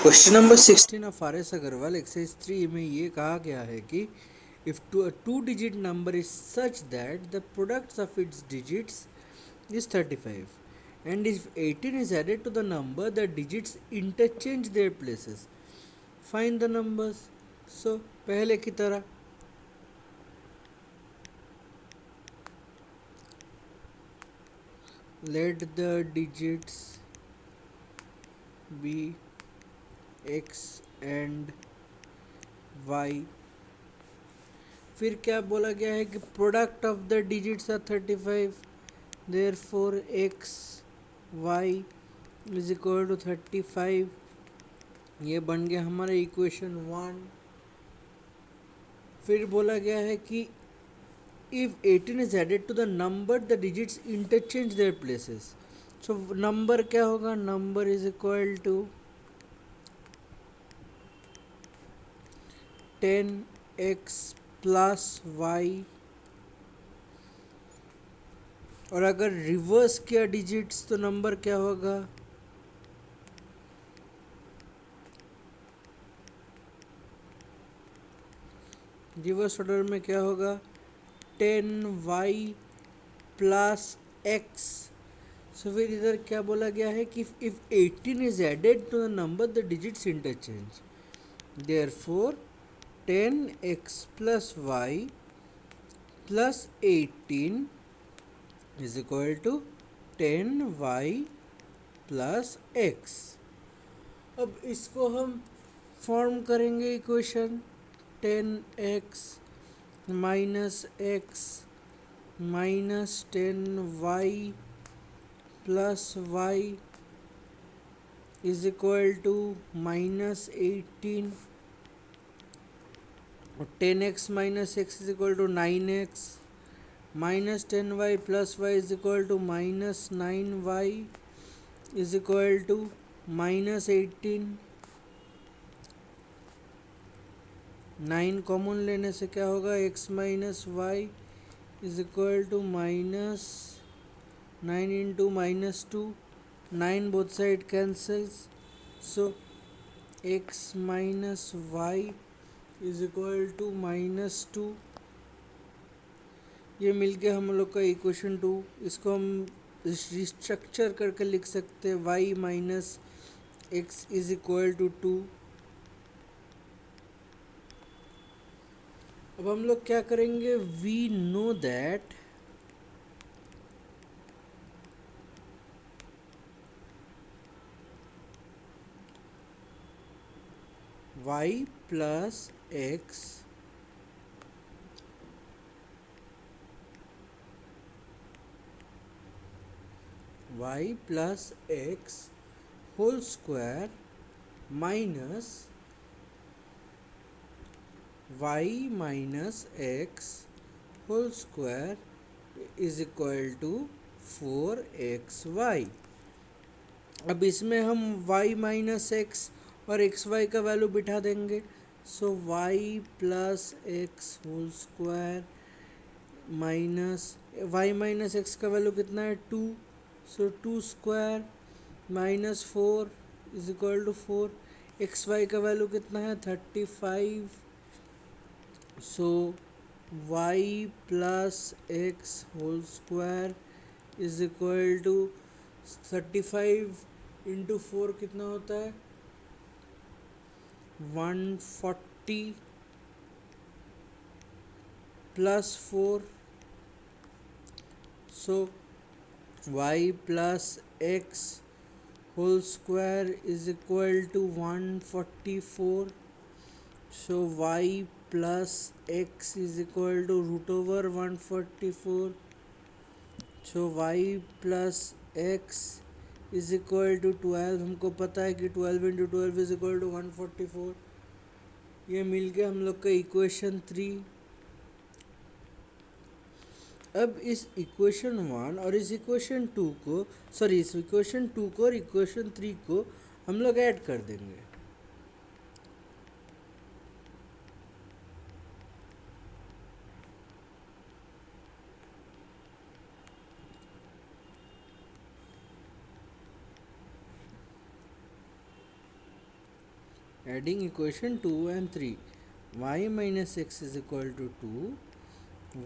Question number 16 of R S Agarwal exercise 3 में ये कहा गया है कि if two digit number is such that the products of its digits is 35 and if 18 is added to the number the digits interchange their places. Find the numbers. So पहले की तरह let the digits be x and y. फिर क्या बोला गया है कि product of the digits are 35, therefore x y is equal to 35. ये बन गया हमारा इक्वेशन 1. फिर बोला गया है कि if 18 is added to the number the digits interchange their places. So number क्या होगा, number is equal to 10x plus y. और अगर रिवर्स किया डिजिट्स तो नंबर क्या होगा, रिवर्स ऑर्डर में क्या होगा 10y प्लस x. सो फिर इधर क्या बोला गया है कि if 18 is added to the number the digits interchange, therefore 10x plus y plus 18 is equal to 10y plus x. अब इसको हम फॉर्म करेंगे equation 10x minus x minus 10y plus y is equal to minus 18. 10x minus x is equal to 9x minus 10y plus y is equal to minus 9y is equal to minus 18. 9 common लेने से क्या होगा x minus Y is equal to minus 9 into minus 2. 9 both side cancels, so x minus Y is equal to minus 2. ये मिलके हम लोग का equation 2. इसको हम रिस्ट्रक्चर करके लिख सकते हैं y minus x is equal to 2. अब हम लोग क्या करेंगे, we know that y plus x y plus x whole square minus y minus x whole square is equal to 4xy. अब इसमें हम y माइनस एक्स और एक्स वाई का वैल्यू बिठा देंगे. So y plus x whole square minus y minus x का value कितना है 2. So 2 square minus 4 is equal to 4. X y का वैल्यू कितना है 35. So y plus x whole square is equal to 35 into 4 कितना होता है 140 plus 4. So y plus x whole square is equal to 144. So y plus x is equal to root over 144. So y plus x is equal to 12. हमको पता है कि 12 into 12 is equal to 144. ये मिल गया हम लोग का इक्वेशन 3. अब इस इक्वेशन 1 और इस इक्वेशन 2 को इस इक्वेशन 2 को और इक्वेशन 3 को हम लोग ऐड कर देंगे. Adding equation 2 and 3, y minus x is equal to 2,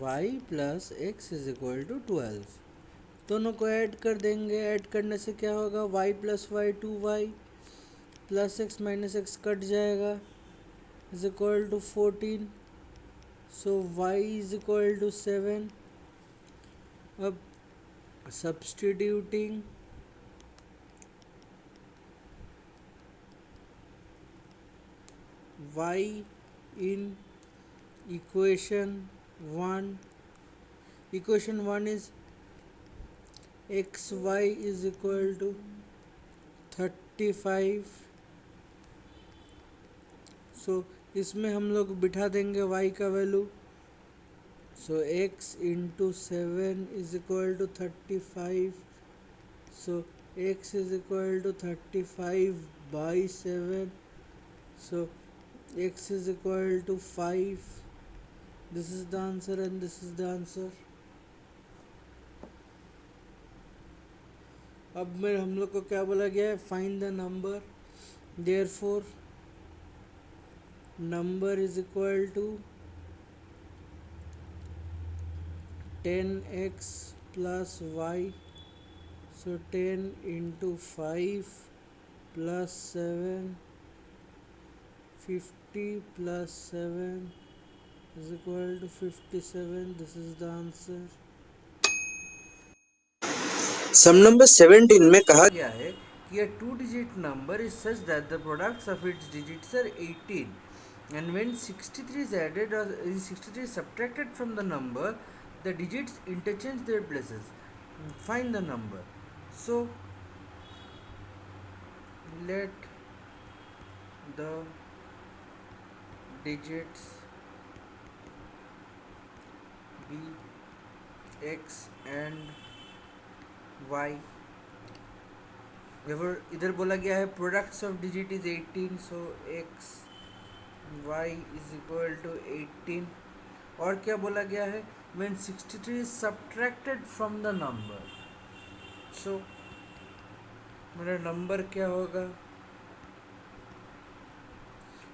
y plus x is equal to 12. दोनों को ऐड कर देंगे. ऐड करने से क्या होगा, y plus y 2y plus x minus x cut जाएगा, is equal to 14. So y is equal to 7. अब substituting y in equation 1. Equation 1 is xy is equal to 35. So इसमें हम लोग बिठा देंगे y का value. So x into 7 is equal to 35. So x is equal to 35 by 7. So x is equal to 5. This is the answer and this is the answer. अब में हम लोग को क्या बोला गया है, find the number. Therefore number is equal to 10x plus y. So 10 into 5 plus 7, 50 plus 7 is equal to 57. This is the answer. Sum number 17 में कहा गया है कि a two-digit number is such that the products of its digits are 18, and when 63 is added or 63 is subtracted from the number, the digits interchange their places. Find the number. So let the digits be x and y. इधर बोला गया है products of digit is 18. So x y is equal to 18. और क्या बोला गया है, when 63 is subtracted from the number. So मेरा नंबर क्या होगा,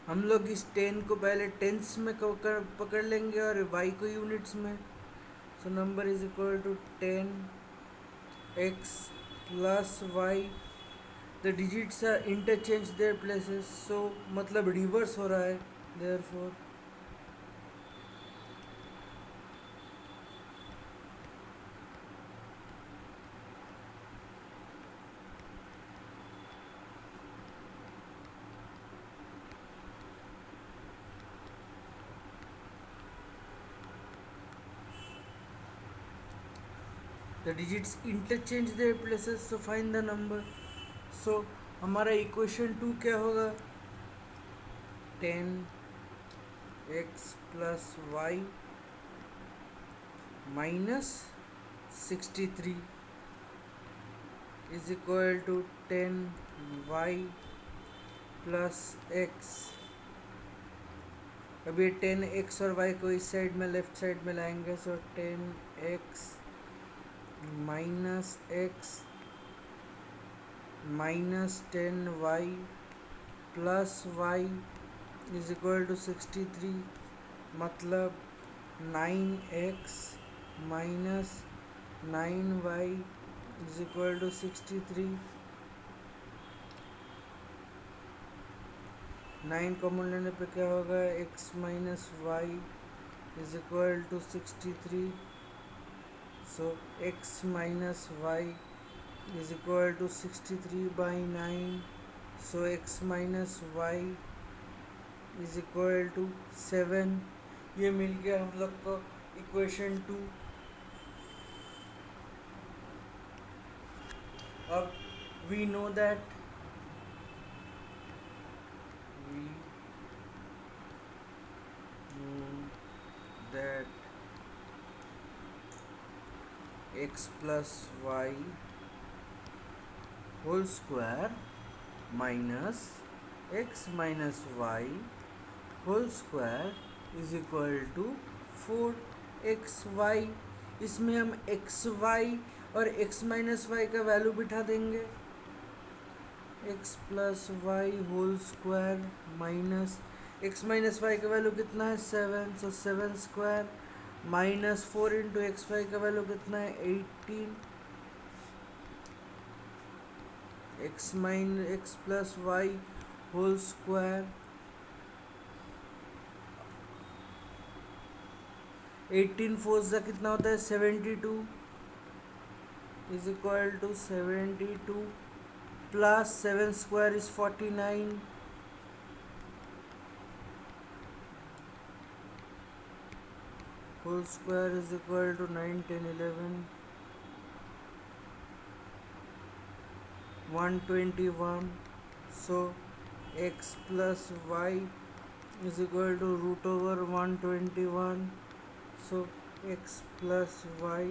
हम लोग इस 10 को पहले टेंस में पकड़ लेंगे और y को यूनिट्स में. So number is equal to 10x plus y. The digits are interchange their places. So मतलब रिवर्स हो रहा है. Therefore the digits interchange their places. So find the number. So हमारा इक्वेशन 2 क्या होगा, 10x plus y minus 63 is equal to 10y plus x. अब ये 10x और y को इस साइड में लेफ्ट साइड में लाएंगे. So 10x minus x minus 10y plus y is equal to 63. मतलब 9x minus 9y is equal to 63. 9 common लेने पे क्या होगा, x minus Y is equal to 63. So x minus y is equal to 63 by 9. So x minus y is equal to 7. ये मिल गया हम लोग को इक्वेशन 2. अब we know that x plus y whole square minus x minus y whole square is equal to 4xy. इसमें हम xy और x minus y का वैल्यू बिठा देंगे. X plus y whole square minus x minus y का value कितना है 7, so 7 square minus 4 into x y का वैल्यू कितना है 18, x plus y whole square 18 four सा कितना होता है 72 is equal to 72 plus 7 square is 49 whole square is equal to 9, 10, 11, 121. So x plus y is equal to root over 121. So x plus y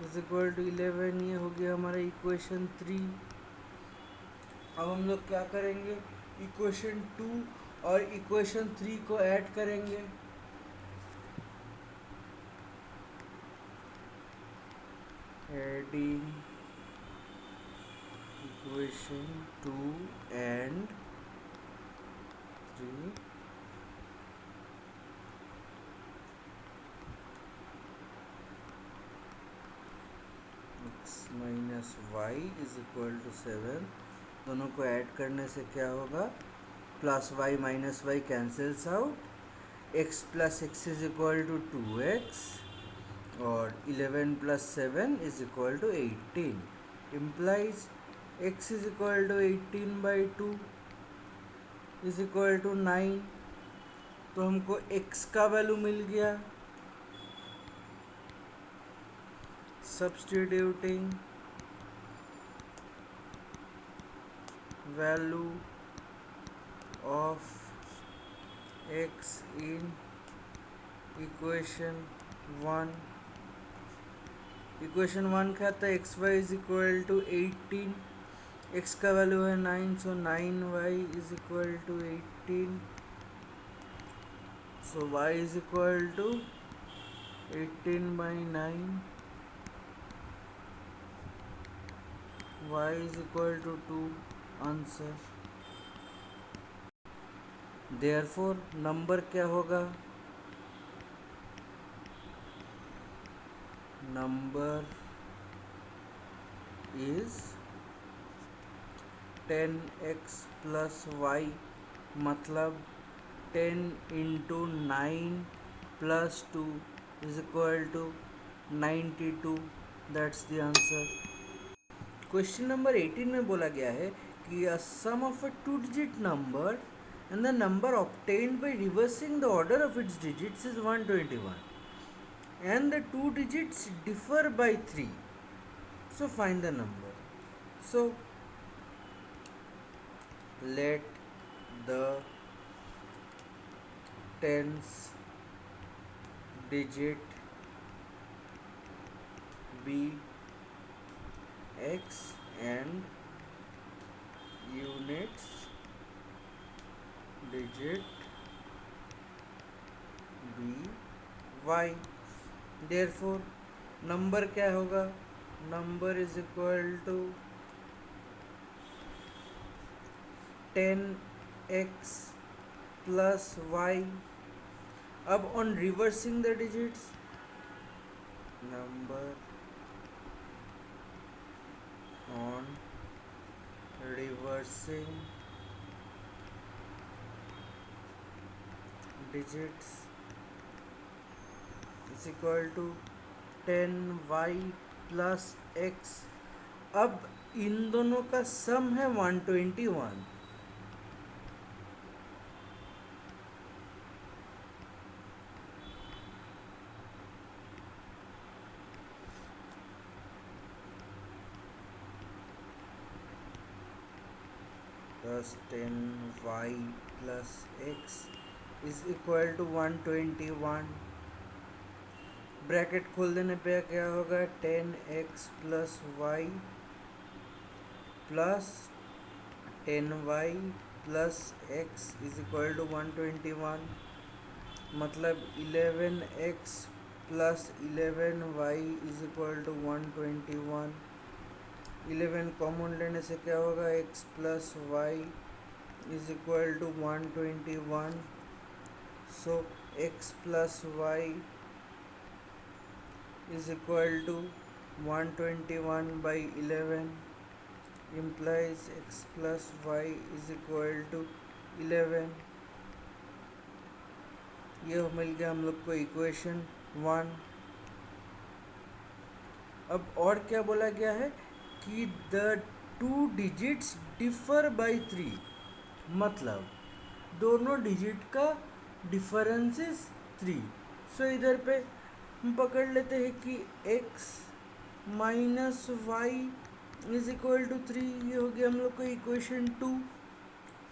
is equal to 11. ये हो गया हमारा equation 3. अब हम लोग क्या करेंगे, इक्वेशन 2 और इक्वेशन 3 को ऐड करेंगे. Adding equation 2 and 3, x minus y is equal to 7. दोनों को ऐड करने से क्या होगा, plus y minus y cancels out, x plus x is equal to 2x और 11 plus 7 is equal to 18. Implies x is equal to 18/2 is equal to 9. तो हमको x का वैल्यू मिल गया. Substituting value of x in equation 1. Equation 1 क्या था, x y is equal to 18, x का value है 9, so 9y is equal to 18, so y is equal to 18/9, y is equal to 2. Answer. Therefore number क्या होगा, number is 10x plus y, मतलब 10 into 9 plus 2 is equal to 92. That's the answer. Question number 18 में बोला गया है कि a sum of a two digit number and the number obtained by reversing the order of its digits is 121 and the two digits differ by 3. So find the number. So let the tens digit be x and units digit be y. Therefore number क्या होगा, number is equal to 10x plus y. अब on reversing the digits, number on reversing digits is equal to 10y plus x. अब इन दोनों का सम है 121. Thus 10y plus x is equal to 121. Bracket खोल देने पे क्या होगा, 10x plus y plus 10y plus x is equal to 121. मतलब 11x plus 11y is equal to 121. 11 common लेने से क्या होगा, x plus Y is equal to 121. So x plus y is equal to 121 by 11 implies x plus y is equal to 11. यह मिल गया हम लोग को इक्वेशन 1. अब और क्या बोला गया है कि द 2 डिजिट्स डिफर बाय 3, मतलब दोनों डिजिट का डिफरेंस इज 3. सो इधर पे हम पकड़ लेते हैं कि x minus Y is equal to 3. ये हो गया हम लोग को इक्वेशन 2.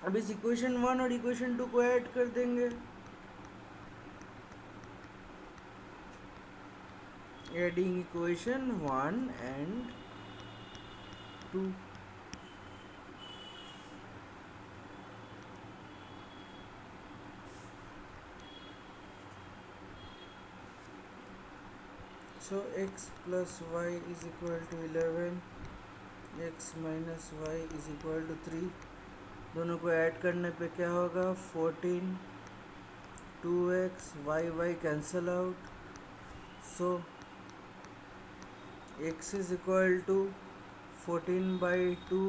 अब इस इक्वेशन 1 और इक्वेशन 2 को ऐड कर देंगे. Adding equation 1 and 2. So x plus y is equal to 11, x minus y is equal to 3. दोनों को ऐड करने पे क्या होगा, 14, 2x, y cancel out. So x is equal to 14 by 2,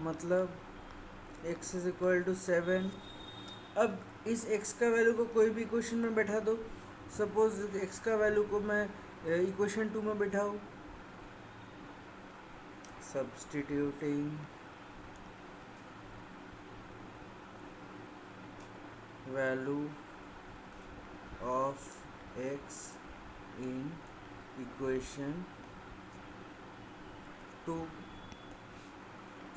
मतलब x is equal to 7. अब इस x का वैल्यू को कोई भी इक्वेशन में बैठा दो. सपोज x का वैल्यू को मैं इक्वेशन 2 में बैठाऊँ. Substituting value of x in equation 2.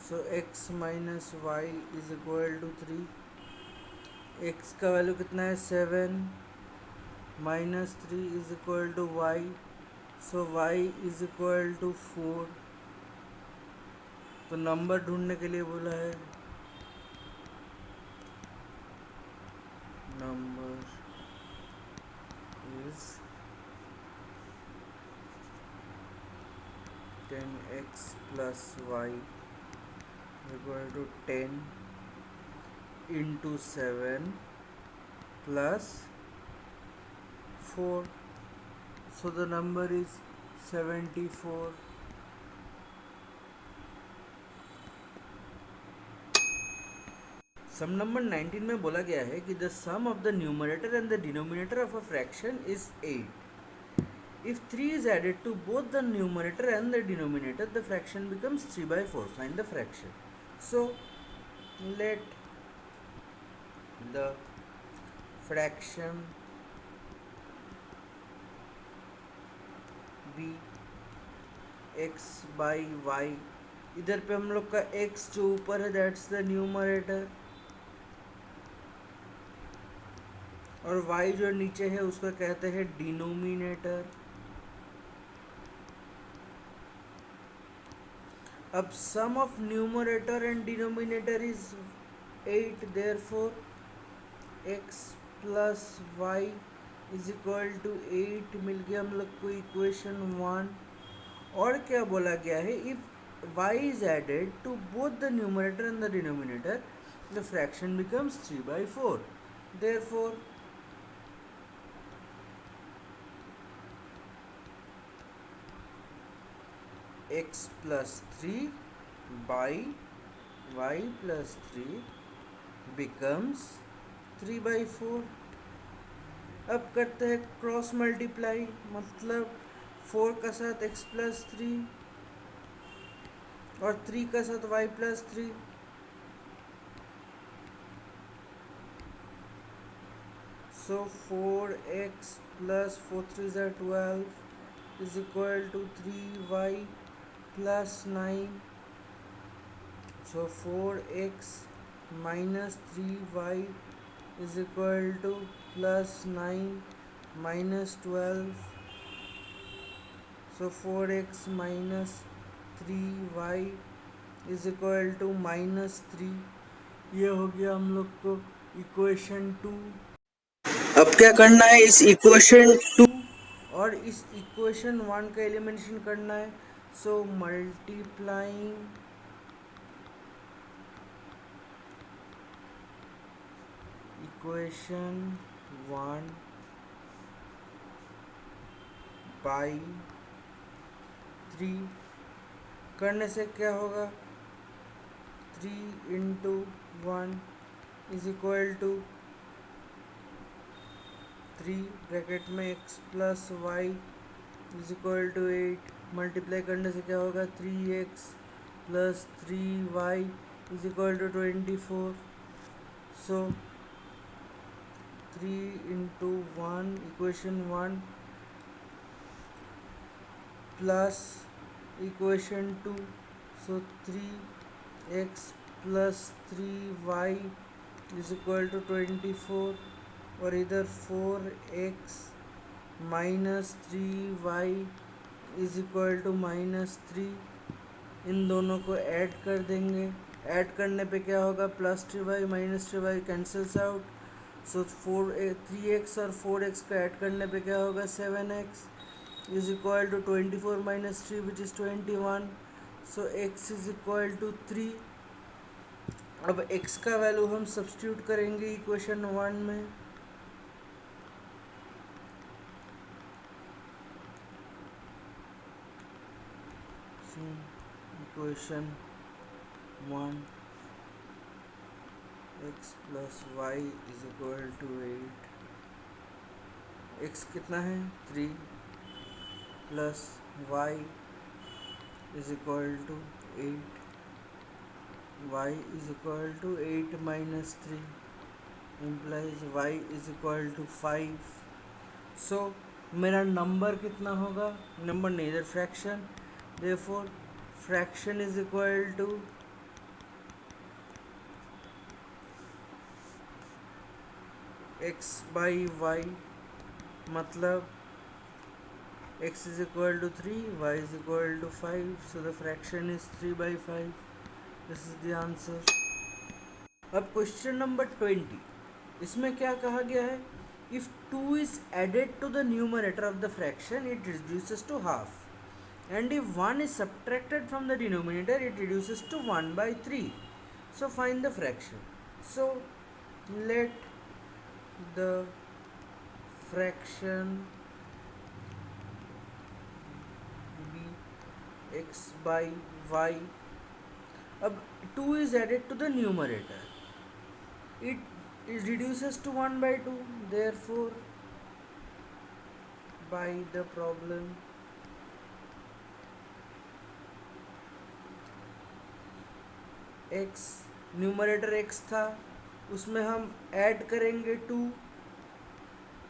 So x minus Y is equal to 3. x का वैल्यू कितना है, 7, minus 3 is equal to Y. So y is equal to 4. तो नंबर ढूंढने के लिए बोला है, number is 10x plus Y equal to 10 into 7 plus 4. So the number is 74. Sum number 19 में बोला गया है कि the sum of the numerator and the denominator of a fraction is 8. If 3 is added to both the numerator and the denominator, the fraction becomes 3/4. Find the fraction. So let the fraction be x by y. इधर पे हम लोग का x जो ऊपर है that's the numerator, और y जो नीचे है उसको कहते हैं डिनोमिनेटर. अब sum of numerator and denominator is 8. Therefore x plus Y is equal to 8 मिल गया हम लोग को इक्वेशन 1. और क्या बोला गया है, if y is added to both the numerator and the denominator the fraction becomes 3/4. Therefore x plus 3 by y plus 3 becomes 3/4. अब करते हैं क्रॉस मल्टीप्लाई, मतलब 4 का साथ x प्लस 3 और 3 का साथ y plus 3. So 4x plus 4 3 are 12 is equal to 3y plus 9. So 4x minus 3y is equal to plus 9 minus 12. So 4x minus 3y is equal to minus 3. ये हो गया हम लोग को इक्वेशन 2. अब क्या करना है, इस इक्वेशन 2 और इस इक्वेशन 1 का एलिमिनेशन करना है. So multiplying equation 1 by 3 करने से क्या होगा, 3 into 1 is equal to 3 bracket में x plus Y is equal to 8, multiply करने से क्या होगा, 3x plus 3y is equal to 24. So 3 into 1 equation 1 plus equation 2, so 3x plus 3y is equal to 24, और इधर 4x minus 3y is equal to -3. इन दोनों को add कर देंगे, ऐड करने पे क्या होगा, plus 3y minus 3y cancels out. So 3x और 4x को ऐड करने पे क्या होगा, 7x is equal to 24 minus 3 which is 21. So x is equal to 3. अब x का वैल्यू हम सब्स्टिट्यूट करेंगे इक्वेशन 1 में. Equation 1 x plus Y is equal to 8. x कितना है, 3 plus Y is equal to 8, y is equal to 8 minus 3 implies y is equal to 5. So मेरा number कितना होगा, नंबर नहीं इधर fraction, therefore fraction is equal to x by y, मतलब x is equal to 3, y is equal to 5, so the fraction is 3 by 5. This is the answer. अब question number 20, इसमें क्या कहा गया है, if 2 is added to the numerator of the fraction it reduces to half, and if 1 is subtracted from the denominator it reduces to 1 by 3. So find the fraction. So let the fraction be x by y. अब 2 is added to the numerator, it reduces to 1 by 2, therefore by the problem x, numerator x था, उसमें हम add करेंगे 2,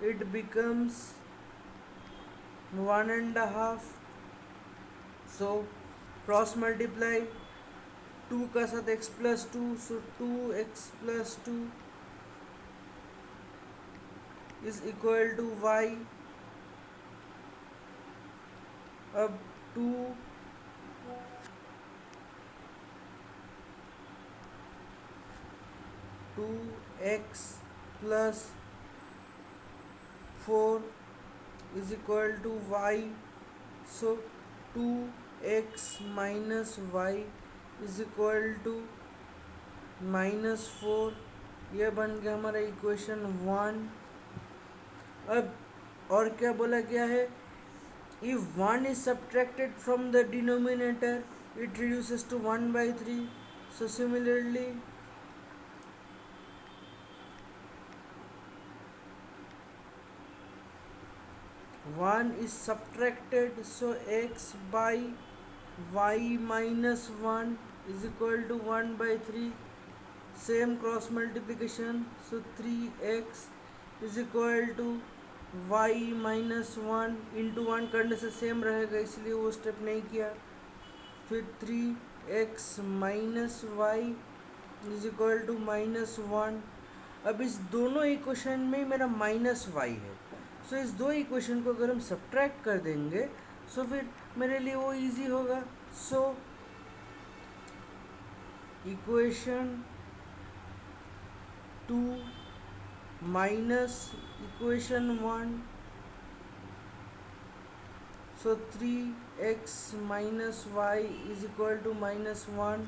it becomes 1.5. So cross multiply 2 का साथ x plus 2, so 2x plus 2 is equal to y. अब 2x plus 4 is equal to y. So 2x minus Y is equal to -4. यह बन गया हमारा इक्वेशन 1. अब और क्या बोला गया है, if 1 is subtracted from the denominator it reduces to 1 by 3. So similarly 1 is subtracted, so x by y minus 1 is equal to 1 by 3. Same cross multiplication, so 3x is equal to y minus 1 into 1 करने से same रहेगा, इसलिए वो step नहीं किया. फिर 3x minus Y is equal to -1. अब इस दोनों इक्वेशन में मेरा माइनस वाई है, सो इस दो इक्वेशन को अगर हम सब्ट्रैक्ट कर देंगे सो फिर मेरे लिए वो इजी होगा. So equation 2 minus equation 1, so 3x minus Y is equal to -1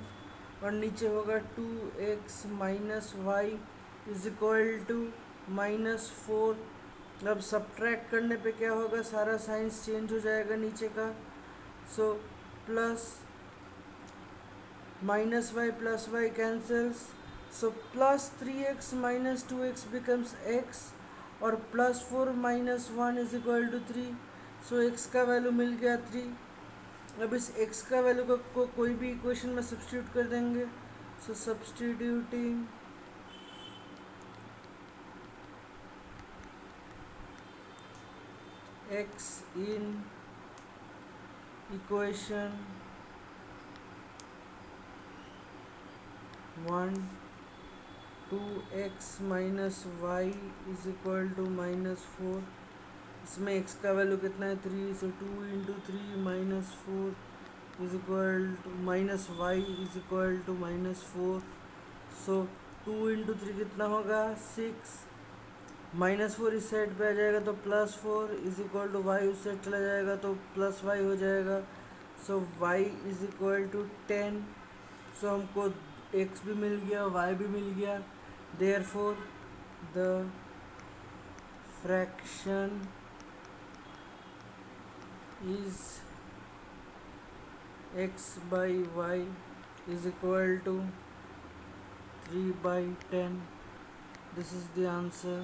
और नीचे होगा 2x minus Y is equal to -4। अब सब्ट्रैक्ट करने पे क्या होगा, सारा साइंस चेंज हो जाएगा नीचे का। So plus -y plus y cancels, so plus 3x minus 2x becomes x और +4 minus 1 is equal to 3। So x का वैल्यू मिल गया 3। अब इस x का वैल्यू को कोई भी इक्वेशन में सब्स्टिट्यूट कर देंगे। So substituting x in equation 1, 2x minus Y is equal to -4। इसमें x का वैल्यू कितना है 3, so 2 into 3 -4 is equal to -y is equal to -4। So 2 into 3 कितना होगा 6, -4 इस साइड पे आ जाएगा तो +4 इज इक्वल टू y उस साइड चला जाएगा तो +y हो जाएगा। सो y इज इक्वल टू 10। सो हमको x भी मिल गया, y भी मिल गया। Therefore the fraction is x by y is equal to 3/10. This is the answer.